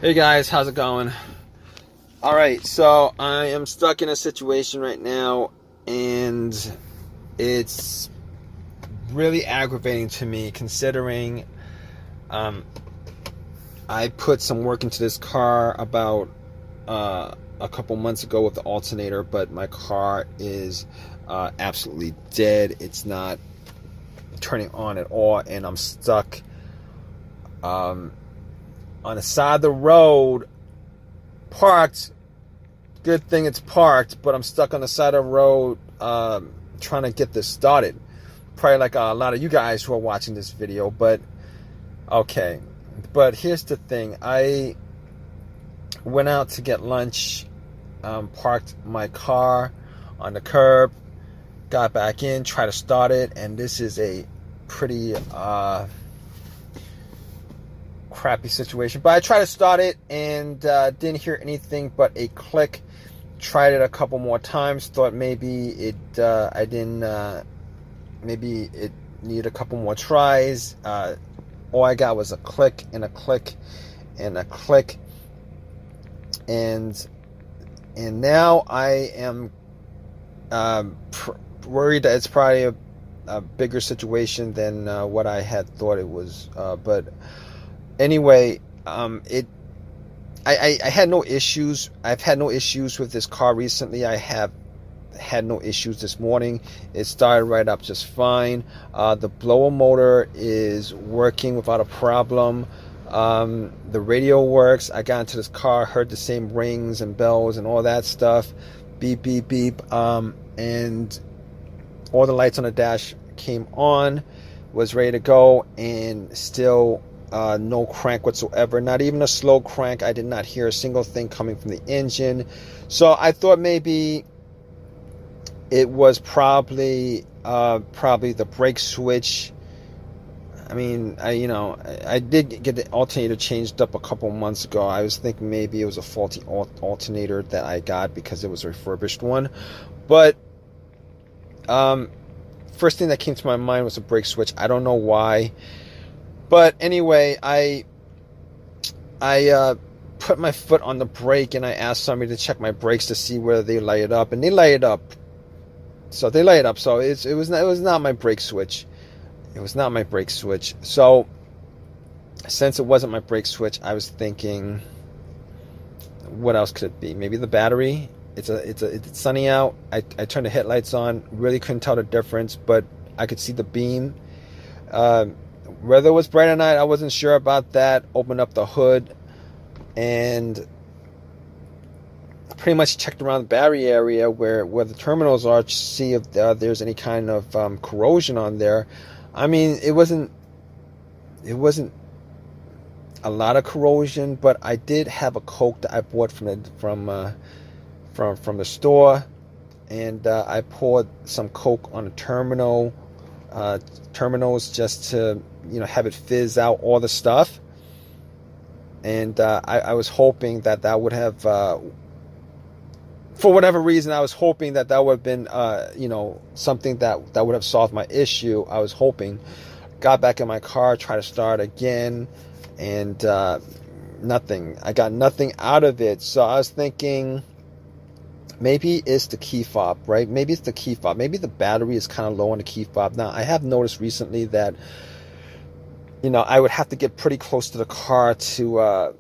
Hey guys, how's it going? Alright, so I am stuck in a situation right now, and it's really aggravating to me considering I put some work into this car about a couple months ago with the alternator, but my car is absolutely dead. It's not turning on at all, and I'm stuck on the side of the road, parked. Good thing it's parked, but I'm stuck on the side of the road trying to get this started. Probably like a lot of you guys who are watching this video, but okay. But here's the thing. I went out to get lunch, parked my car on the curb, got back in, tried to start it, and this is a pretty crappy situation. But I tried to start it and didn't hear anything but a click. Tried it a couple more times, thought maybe it maybe it needed a couple more tries. All I got was a click and a click and a click, and now I am worried that it's probably a bigger situation than what I had thought it was. But anyway, I had no issues. I've had no issues with this car recently. I have had no issues this morning. It started right up just fine. The blower motor is working without a problem. The radio works. I got into this car, heard the same rings and bells and all that stuff. Beep, beep, beep. And all the lights on the dash came on, was ready to go, and still no crank whatsoever, not even a slow crank. I did not hear a single thing coming from the engine. So I thought maybe it was probably the brake switch. I mean, I did get the alternator changed up a couple months ago. I was thinking maybe it was a faulty alternator that I got because it was a refurbished one. But first thing that came to my mind was a brake switch. I don't know why. But anyway, I put my foot on the brake and I asked somebody to check my brakes to see whether they light it up, and they light it up. So they light it up. So it was not my brake switch. It was not my brake switch. So since it wasn't my brake switch, I was thinking, what else could it be? Maybe the battery. It's sunny out. I turned the headlights on. Really couldn't tell the difference, but I could see the beam. Whether it was bright or not, I wasn't sure about that. Opened up the hood and pretty much checked around the battery area where the terminals are to see if there's any kind of corrosion on there. I mean, it wasn't a lot of corrosion, but I did have a Coke that I bought from the store, and I poured some Coke on the terminals just to have it fizz out all the stuff. And I was hoping that would have, for whatever reason, I was hoping that would have been something that would have solved my issue. I was hoping. Got back in my car, tried to start again, and nothing. I got nothing out of it. So I was thinking, maybe it's the key fob, right? Maybe it's the key fob. Maybe the battery is kind of low on the key fob. Now, I have noticed recently that, I would have to get pretty close to the car to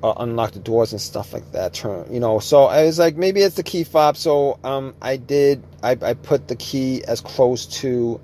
unlock the doors and stuff like that. So I was like, maybe it's the key fob. So I put the key as close to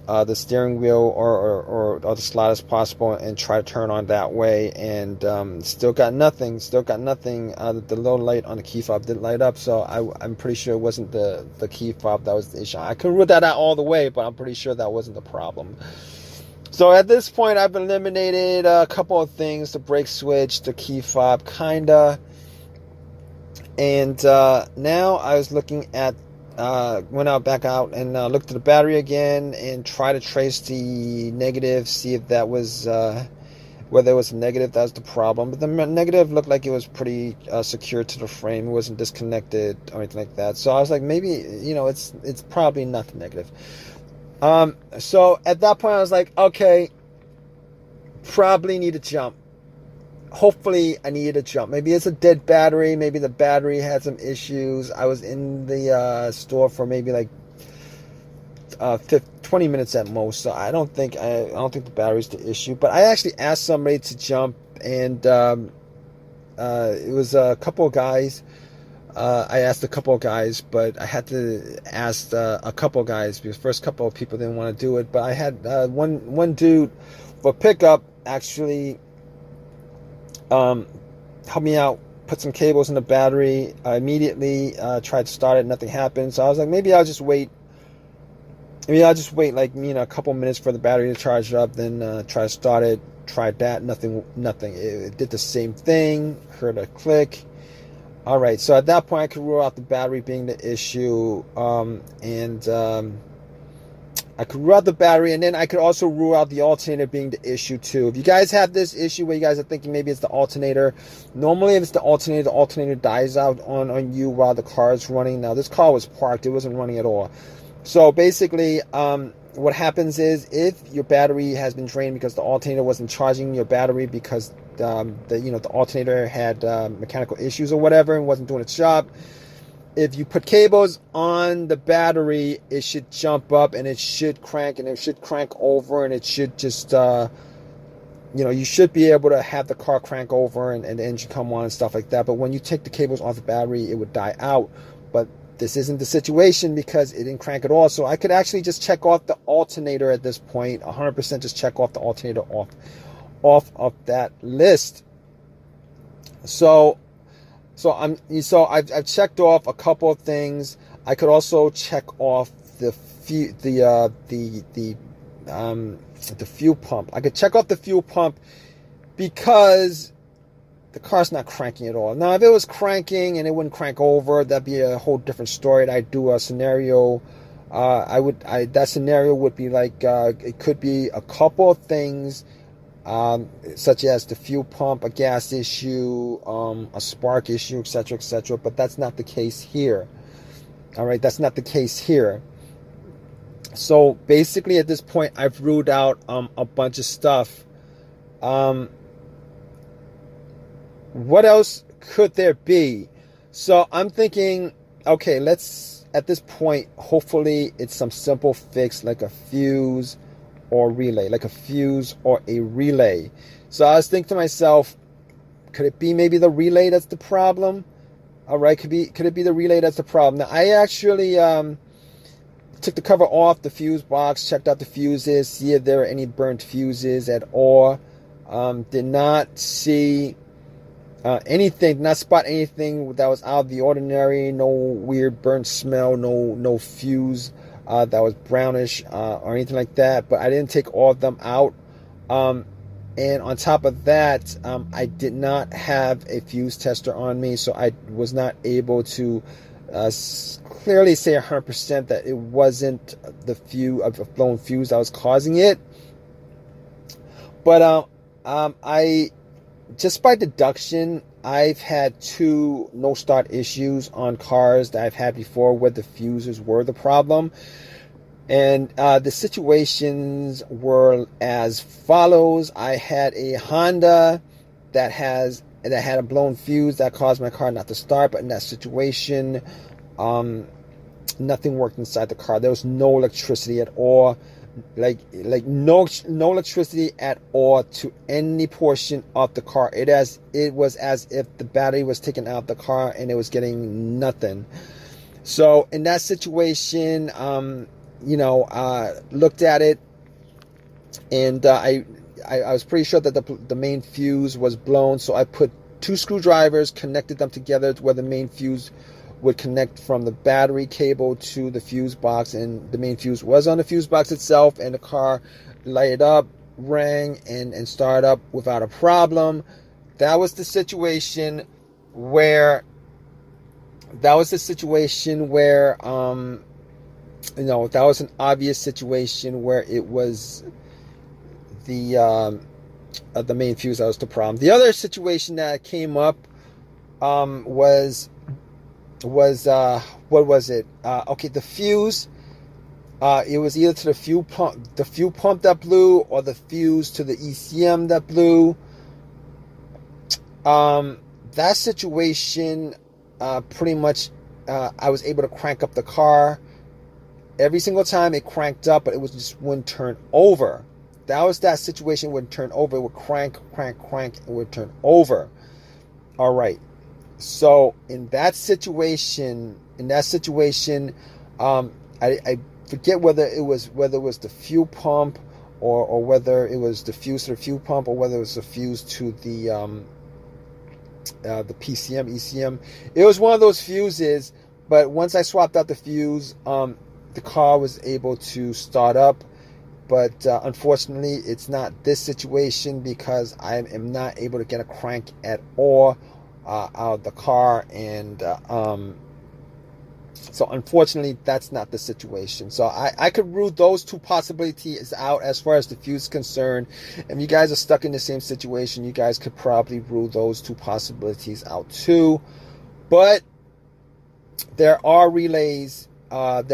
the steering wheel or the slot as possible and try to turn on that way, and still got nothing. The low light on the key fob didn't light up, so I'm pretty sure it wasn't the key fob that was the issue. I couldn't rule that out all the way, but I'm pretty sure that wasn't the problem. So at this point, I've eliminated a couple of things: the brake switch, the key fob, kinda, and now I was looking at. Went back out and looked at the battery again and tried to trace the negative, see if that was whether it was a negative that was the problem. But the negative looked like it was pretty secure to the frame. It wasn't disconnected or anything like that. So I was like, maybe it's probably not the negative. So at that point I was like, okay, probably need to jump. hopefully I needed a jump. Maybe it's a dead battery. Maybe the battery had some issues. I was in the store for maybe like 20 minutes at most. So I don't think the battery's the issue. But I actually asked somebody to jump, and it was a couple of guys. I asked a couple of guys, but I had to ask a couple of guys because the first couple of people didn't want to do it. But I had one dude for pickup actually helped me out, put some cables in the battery. I immediately tried to start it, nothing happened. So I was like, maybe I'll just wait. Maybe I'll just wait like a couple minutes for the battery to charge up, then try to start it. Tried that, nothing. It did the same thing. Heard a click. All right, so at that point I could rule out the battery being the issue, and I could rule out the battery, and then I could also rule out the alternator being the issue too. If you guys have this issue where you guys are thinking maybe it's the alternator, normally if it's the alternator dies out on you while the car is running. Now this car was parked, it wasn't running at all. So basically, what happens is if your battery has been drained because the alternator wasn't charging your battery because the alternator had mechanical issues or whatever and wasn't doing its job, if you put cables on the battery, it should jump up and it should crank, and it should crank over, and it should just you should be able to have the car crank over and the engine come on and stuff like that. But when you take the cables off the battery, it would die out. But this isn't the situation because it didn't crank at all. So I could actually just check off the alternator at this point, 100% just check off the alternator off of that list. So I've checked off a couple of things. I could also check off the fuel pump. I could check off the fuel pump because the car's not cranking at all. Now, if it was cranking and it wouldn't crank over, that'd be a whole different story. I'd do a scenario. That scenario would be like it could be a couple of things, such as the fuel pump, a gas issue, a spark issue, etc., etc. But that's not the case here. All right, that's not the case here. So basically, at this point, I've ruled out a bunch of stuff. What else could there be? So I'm thinking, okay, at this point, hopefully it's some simple fix like a fuse or relay, So I was thinking to myself, could it be maybe the relay that's the problem? All right, could it be the relay that's the problem? Now, I actually took the cover off the fuse box, checked out the fuses, see if there were any burnt fuses at all. Did not see anything, did not spot anything that was out of the ordinary. No weird burnt smell, no fuse that was brownish or anything like that. But I didn't take all of them out. And on top of that, I did not have a fuse tester on me, so I was not able to clearly say 100% that it wasn't the blown fuse that was causing it. But just by deduction, I've had 2 no-start issues on cars that I've had before where the fuses were the problem. And the situations were as follows. I had a Honda that had a blown fuse that caused my car not to start, but in that situation, nothing worked inside the car. There was no electricity at all. Like no electricity at all to any portion of the car. It was as if the battery was taken out of the car and it was getting nothing. So in that situation, looked at it, and I was pretty sure that the main fuse was blown. So I put 2 screwdrivers, connected them together to where the main fuse would connect from the battery cable to the fuse box, and the main fuse was on the fuse box itself, and the car lighted up, rang, and started up without a problem. That was the situation where that was an obvious situation where it was the main fuse that was the problem. The other situation that came up was what was it? Okay, the fuse. It was either to the fuel pump that blew, or the fuse to the ECM that blew. That situation, pretty much, I was able to crank up the car. Every single time it cranked up, but it was just wouldn't turn over. That was that situation. It wouldn't turn over. It would crank, crank, crank. It would turn over. All right. So in that situation, I forget whether it was the fuel pump, or whether it was the fuse to the fuel pump, or whether it was the fuse to the PCM, ECM. It was one of those fuses. But once I swapped out the fuse, the car was able to start up. But unfortunately, it's not this situation, because I am not able to get a crank at all out of the car. And so unfortunately, that's not the situation. So I could rule those two possibilities out as far as the fuse is concerned. If you guys are stuck in the same situation, you guys could probably rule those two possibilities out too. But there are relays. And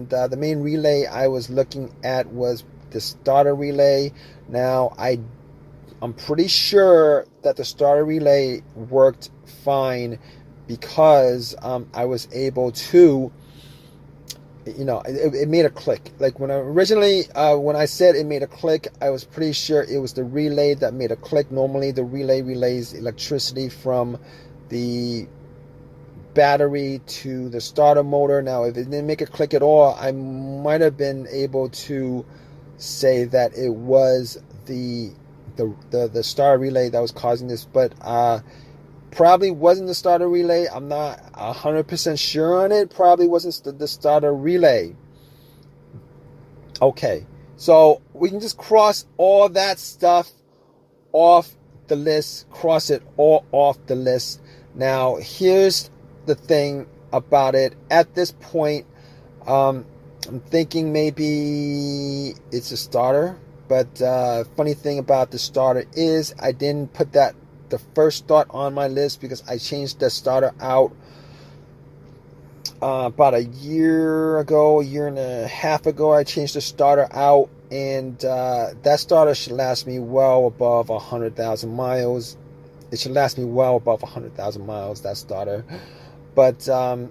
the main relay I was looking at was the starter relay. Now, I'm pretty sure that the starter relay worked fine, because I was able to, it made a click. Like when I said it made a click, I was pretty sure it was the relay that made a click. Normally, the relay relays electricity from the battery to the starter motor. Now, if it didn't make a click at all, I might have been able to say that it was the starter relay that was causing this, but probably wasn't the starter relay. I'm not 100% sure on it. Probably wasn't the starter relay. Okay, so we can just cross all that stuff off the list. Cross it all off the list. Now, here's the thing about it. At this point, I'm thinking maybe it's a starter. But funny thing about the starter is I didn't put the first start on my list, because I changed the starter out about a year and a half ago. I changed the starter out, and that starter should last me well above 100,000 miles. It should last me well above 100,000 miles, that starter. But I've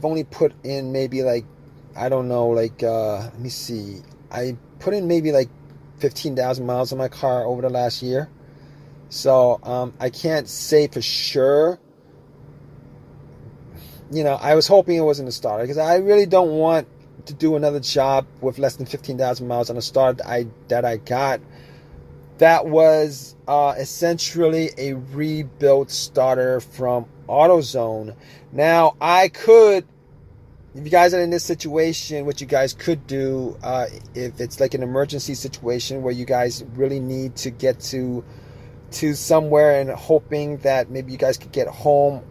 only put in maybe like, I don't know, like, let me see. I put in maybe like 15,000 miles on my car over the last year. So I can't say for sure. I was hoping it wasn't a starter, because I really don't want to do another job with less than 15,000 miles on a starter that I got. That was essentially a rebuilt starter from AutoZone. Now, I could, if you guys are in this situation, what you guys could do, if it's like an emergency situation where you guys really need to get to somewhere, and hoping that maybe you guys could get home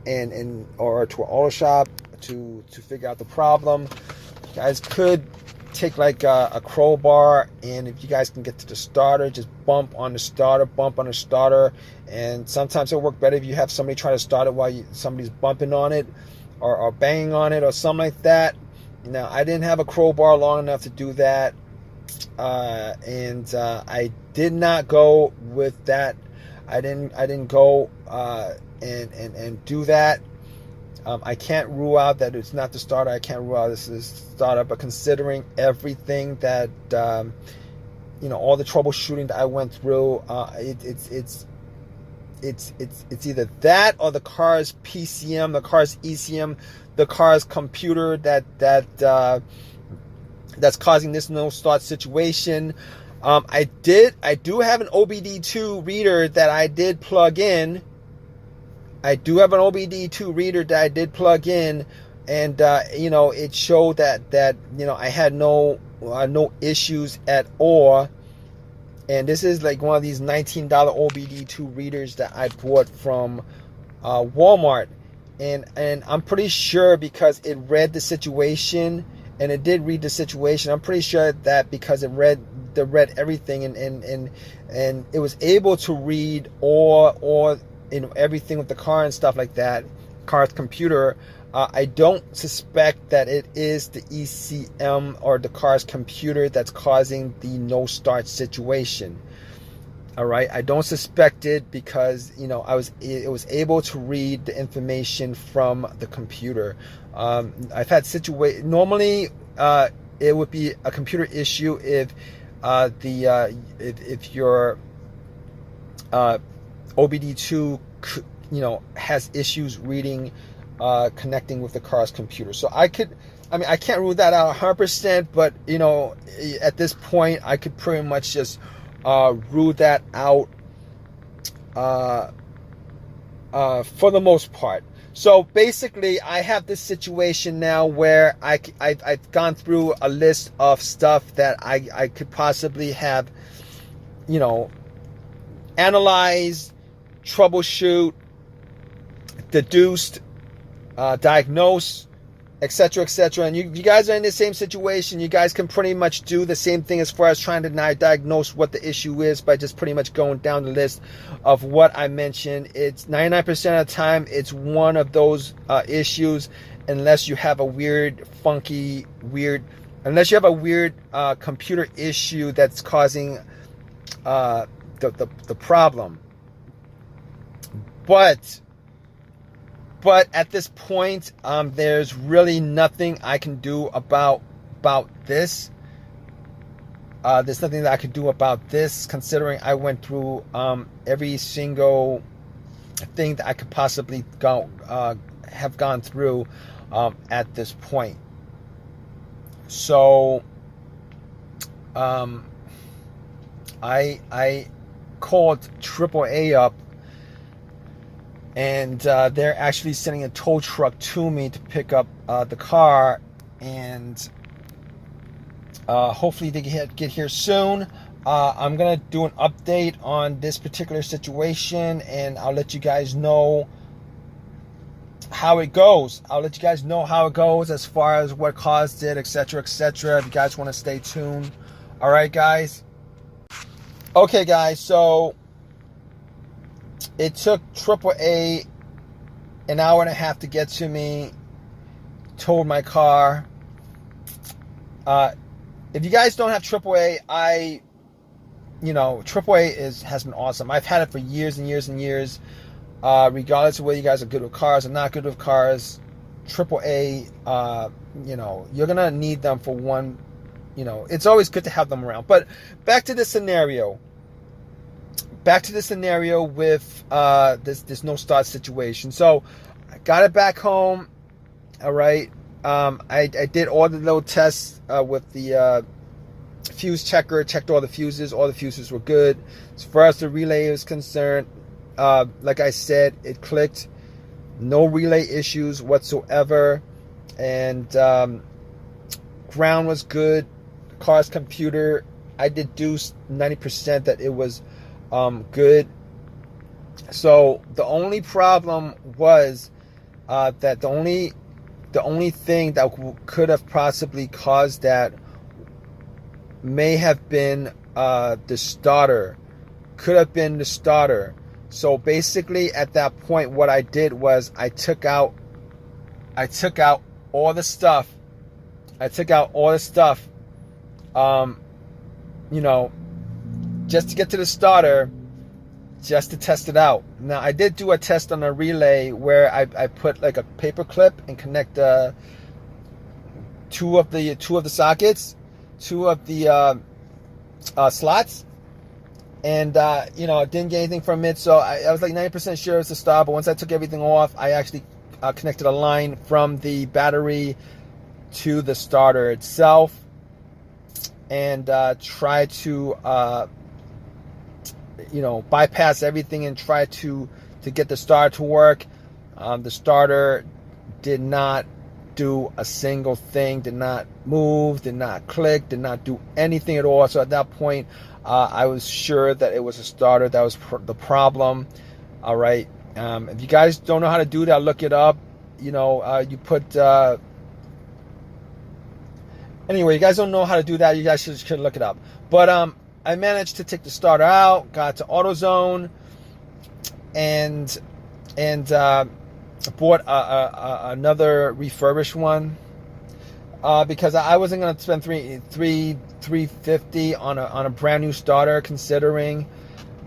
or to an auto shop to figure out the problem, you guys could take like a crowbar, and if you guys can get to the starter, just bump on the starter. And sometimes it'll work better if you have somebody try to start it while somebody's bumping on it, or banging on it, or something like that. Now, I didn't have a crowbar long enough to do that, and I did not go with that. I didn't go and do that. I can't rule out that it's not the starter. I can't rule out this is the starter. But considering everything that all the troubleshooting that I went through, it's either that or the car's PCM, the car's ECM, the car's computer that's causing this no start situation. I do have an OBD2 reader that I did plug in. And it showed that I had no issues at all. And this is like one of these $19 OBD2 readers that I bought from Walmart, and I'm pretty sure, because it read the situation, and it did read the situation. I'm pretty sure that because it read everything, and it was able to read or everything with the car and stuff like that, car's computer. I don't suspect that it is the ECM or the car's computer that's causing the no start situation. All right, I don't suspect it because it was able to read the information from the computer. I've had normally it would be a computer issue if if your OBD2 has issues reading, connecting with the car's computer. So I can't rule that out 100%, but at this point I could pretty much just rule that out for the most part. So basically, I have this situation now where I've gone through a list of stuff that I could possibly have, analyzed, troubleshoot, deduced, diagnosed, etc., etc. And you guys are in the same situation. You guys can pretty much do the same thing as far as trying to diagnose what the issue is by just pretty much going down the list of what I mentioned. It's 99% of the time it's one of those issues, unless you have a weird computer issue that's causing the problem. But at this point, there's really nothing I can do about this. There's nothing that I could do about this, considering I went through every single thing that I could possibly have gone through at this point. So I called AAA up, and they're actually sending a tow truck to me to pick up the car, and hopefully they get here soon. I'm gonna do an update on this particular situation, and I'll let you guys know how it goes. I'll let you guys know how it goes as far as what caused it, etc., etc. If you guys want to stay tuned. All right, guys. Okay, guys. So it took AAA an hour and a half to get to me. Towed my car. If you guys don't have AAA, AAA has been awesome. I've had it for years and years and years. Regardless of whether you guys are good with cars or not good with cars, AAA, you're gonna need them for one. It's always good to have them around. But back to the scenario. With this no start situation. So I got it back home. All right. I did all the little tests with the fuse checker. Checked all the fuses. All the fuses were good. As far as the relay is concerned, like I said, it clicked. No relay issues whatsoever. And ground was good. The car's computer, I deduced 90% that it was good. So the only problem was that the only thing that could have possibly caused that may have been the starter. Could have been the starter. So basically, at that point, what I did was I took out all the stuff. Just to get to the starter, just to test it out. Now, I did do a test on a relay where I put like a paper clip and connect two of the sockets, two of the slots, and I didn't get anything from it. So I was like 90% sure it's a star. But once I took everything off, I actually connected a line from the battery to the starter itself, and tried to bypass everything and try to get the starter to work. The starter did not do a single thing, did not move, did not click, did not do anything at all. So at that point, I was sure that it was a starter that was the problem. All right. If you guys don't know how to do that, look it up. You put... Anyway, you guys don't know how to do that, you guys should look it up. But I managed to take the starter out, got to AutoZone, and bought another refurbished one because I wasn't going to spend $350 on a brand new starter, considering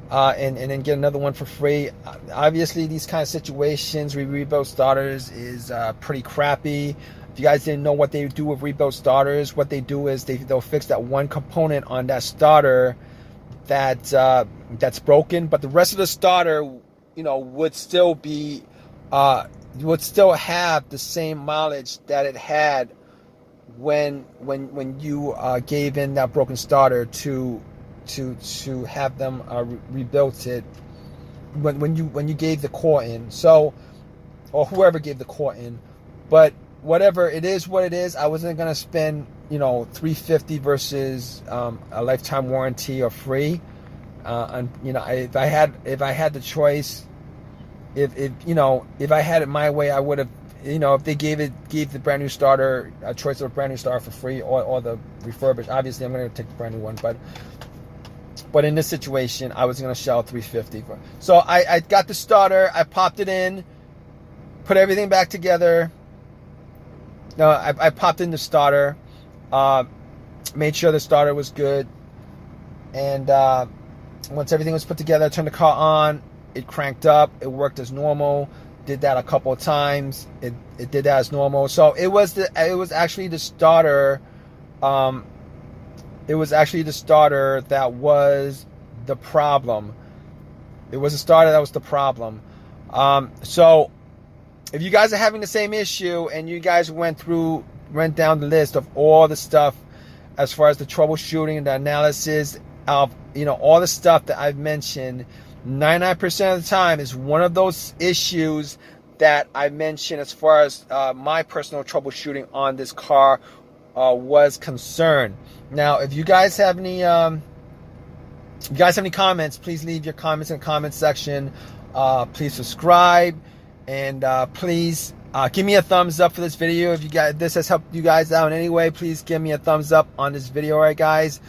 and then get another one for free. Obviously, these kind of situations, rebuild starters is pretty crappy. If you guys didn't know what they do with rebuild starters, what they do is they'll fix that one component on that starter that's broken, but the rest of the starter, would still be would still have the same mileage that it had when you gave in that broken starter to have them rebuilt it when you gave the core in, so, or whoever gave the core in. But whatever, it is what it is. I wasn't gonna spend $350 versus a lifetime warranty or free. And if I had the choice, if I had it my way, I would have, if they gave the brand new starter a choice of a brand new starter for free, or the refurbished. Obviously, I'm going to take the brand new one, but in this situation, I was going to shell $350 for. So I got the starter, I popped it in, put everything back together. No, I popped in the starter, made sure the starter was good, and once everything was put together, I turned the car on. It cranked up. It worked as normal. Did that a couple of times. It did that as normal. So it was actually the starter. It was actually the starter that was the problem. It was the starter that was the problem. So if you guys are having the same issue and you guys went down the list of all the stuff as far as the troubleshooting and the analysis of all the stuff that I've mentioned, 99% of the time is one of those issues that I mentioned as far as my personal troubleshooting on this car was concerned. Now, if you guys have any comments, please leave your comments in the comment section. Please subscribe, and please give me a thumbs up for this video. If this has helped you guys out in any way, please give me a thumbs up on this video. All right, guys.